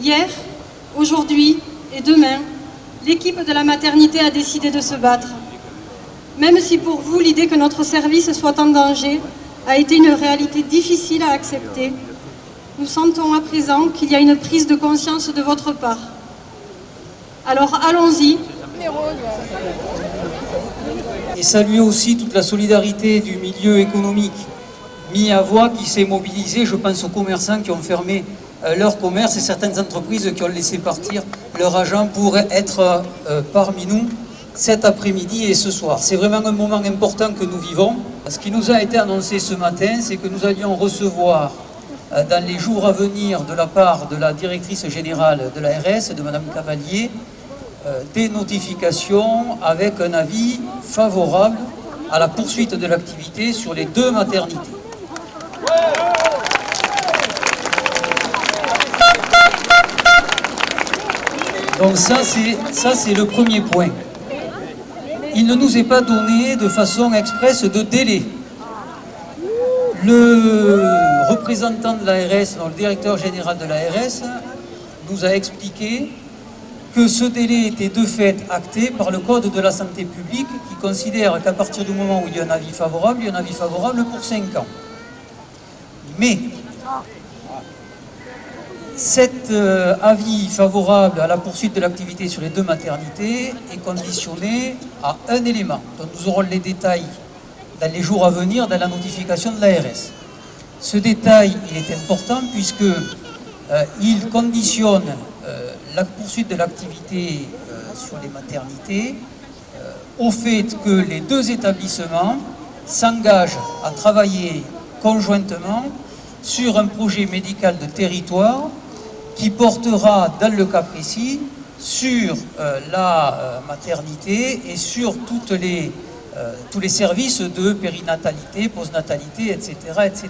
Hier, aujourd'hui et demain, l'équipe de la maternité a décidé de se battre. Même si pour vous, l'idée que notre service soit en danger a été une réalité difficile à accepter, nous sentons à présent qu'il y a une prise de conscience de votre part. Alors allons-y. Et saluer aussi toute la solidarité du milieu économique mis à voix qui s'est mobilisé. Je pense aux commerçants qui ont fermé leur commerce et certaines entreprises qui ont laissé partir leurs agents pour être parmi nous cet après-midi et ce soir. C'est vraiment un moment important que nous vivons. Ce qui nous a été annoncé ce matin, c'est que nous allions recevoir dans les jours à venir de la part de la directrice générale de l'ARS, de Madame Cavalier, des notifications avec un avis favorable à la poursuite de l'activité sur les 2 maternités. Donc ça c'est le premier point. Il ne nous est pas donné de façon expresse de délai. Le représentant de l'ARS, le directeur général de l'ARS, nous a expliqué que ce délai était de fait acté par le Code de la santé publique qui considère qu'à partir du moment où il y a un avis favorable, il y a un avis favorable pour 5 ans. Mais cet avis favorable à la poursuite de l'activité sur les 2 maternités est conditionné à un élément dont nous aurons les détails dans les jours à venir dans la notification de l'ARS. Ce détail il est important puisqu'il conditionne la poursuite de l'activité sur les maternités au fait que les 2 établissements s'engagent à travailler conjointement sur un projet médical de territoire qui portera, dans le cas précis, sur la maternité et sur tous les services de périnatalité, postnatalité, etc., etc.